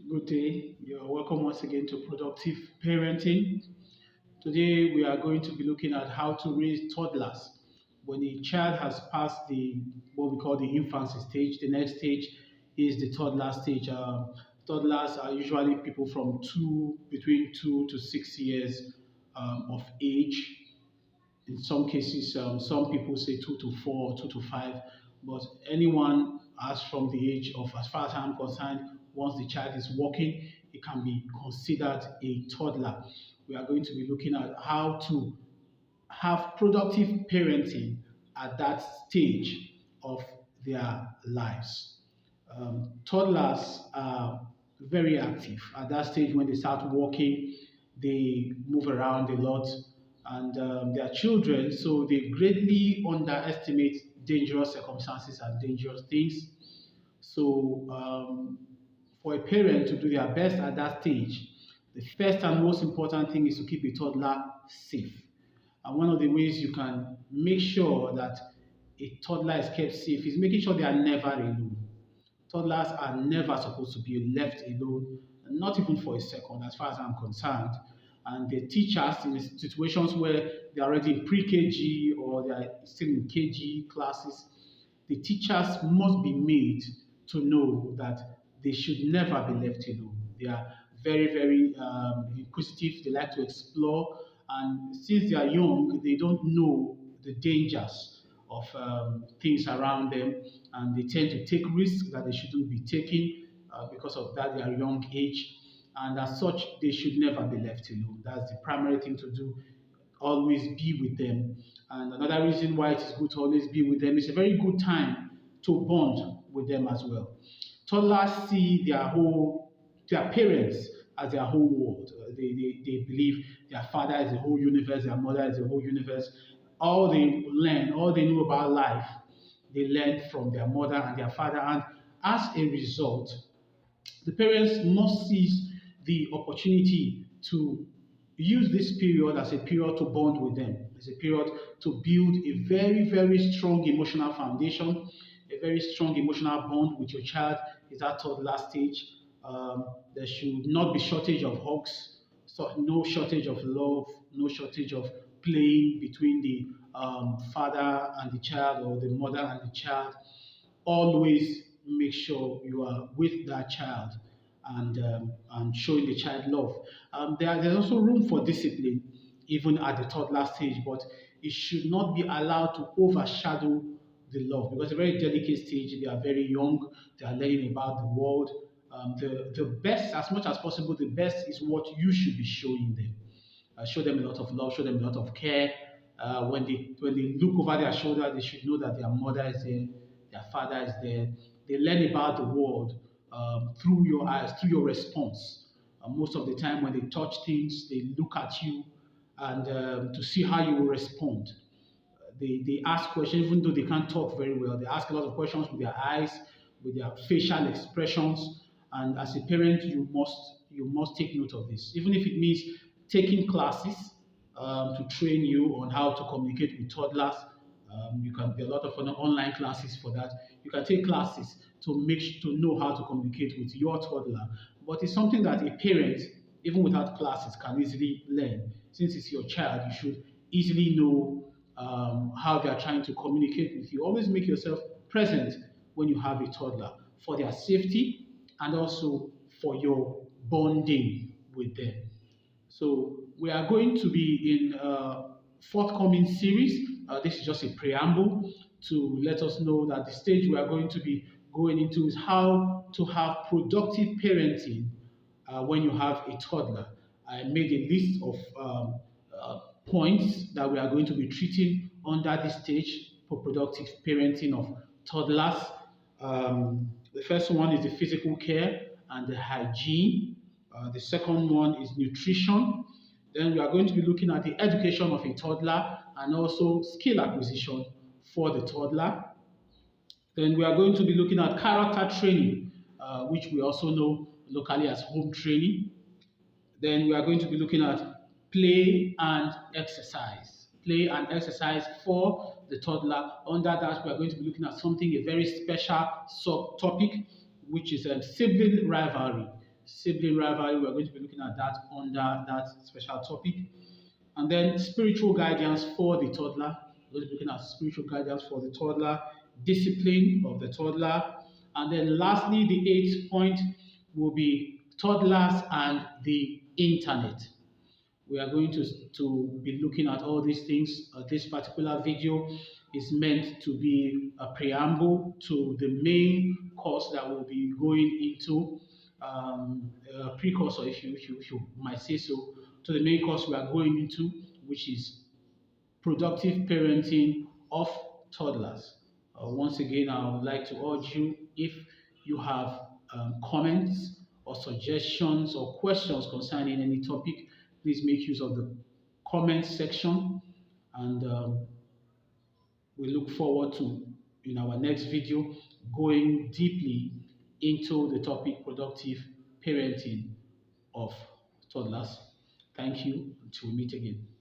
Good day. You're welcome once again to Productive Parenting. Today we are going to be looking at how to raise toddlers. When a child has passed the what we call the infancy stage, the next stage is the toddler stage. Toddlers are usually people from between 2 to 6 years of age. In some cases, some people say 2 to 4, 2 to 5, but anyone as from the age of, as far as I'm concerned, once the child is walking, it can be considered a toddler. We are going to be looking at how to have productive parenting at that stage of their lives. Toddlers are very active at that stage when they start walking, they move around a lot, and they are children, so they greatly underestimate dangerous circumstances and dangerous things. So, for a parent to do their best at that stage, the first and most important thing is to keep a toddler safe. And one of the ways you can make sure that a toddler is kept safe is making sure they are never alone. Toddlers are never supposed to be left alone, not even for a second, as far as I'm concerned. And they teach us in situations where they're already in pre KG or they are still in KG classes, the teachers must be made to know that they should never be left alone. They are very, very inquisitive, they like to explore, and since they are young, they don't know the dangers of things around them, and they tend to take risks that they shouldn't be taking because of that their young age, and as such they should never be left alone. That's the primary thing to do. Always be with them. And another reason why it is good to always be with them is a very good time to bond with them as well. Toddlers see their parents as their whole world. They believe their father is the whole universe, their mother is the whole universe. All they learn, all they know about life, they learn from their mother and their father. And as a result, the parents must seize the opportunity to use this period as a period to bond with them, as a period to build a very, very strong emotional foundation, a very strong emotional bond with your child is that toddler stage. There should not be shortage of hugs, so no shortage of love, no shortage of playing between the father and the child or the mother and the child. Always make sure you are with that child and showing the child love. There's also room for discipline even at the toddler stage, but it should not be allowed to overshadow the love because it's a very delicate stage. They are very young, they are learning about the world. The best, as much as possible, the best is what you should be showing them. Show them a lot of love, show them a lot of care. When they look over their shoulder, they should know that their mother is there, their father is there. They learn about the world through your eyes, through your response. Most of the time, when they touch things, they look at you and to see how you will respond. They ask questions, even though they can't talk very well. They ask a lot of questions with their eyes, with their facial expressions. And as a parent, you must take note of this, even if it means taking classes to train you on how to communicate with toddlers. You can There are a lot of online classes for that. You can take classes to know how to communicate with your toddler. But it's something that a parent, even without classes, can easily learn. Since it's your child, you should easily know how they are trying to communicate with you. Always make yourself present when you have a toddler for their safety and also for your bonding with them. So we are going to be in a forthcoming series. This is just a preamble to let us know that the stage we are going to be going into is how to have productive parenting when you have a toddler. I made a list of points that we are going to be treating under this stage for productive parenting of toddlers. The first one is the physical care and the hygiene. The second one is nutrition. Then we are going to be looking at the education of a toddler and also skill acquisition for the toddler. Then we are going to be looking at character training, which we also know locally as home training. Then we are going to be looking at play and exercise. Play and exercise for the toddler. Under that, we are going to be looking at something, a very special subtopic, which is sibling rivalry. sibling rivalry, we're going to be looking at that under that special topic. And then spiritual guidance for the toddler. We're going to be looking at spiritual guidance for the toddler, discipline of the toddler. And then lastly, the eighth point will be toddlers and the internet. We are going to be looking at all these things. This particular video is meant to be a preamble to the main course that we'll be going into, a precursor, if you might say so, to the main course we are going into, which is productive parenting of toddlers. Once again, I would like to urge you, if you have comments or suggestions or questions concerning any topic, please make use of the comment section, and we look forward to, in our next video, going deeply into the topic productive parenting of toddlers. Thank you. Until we meet again.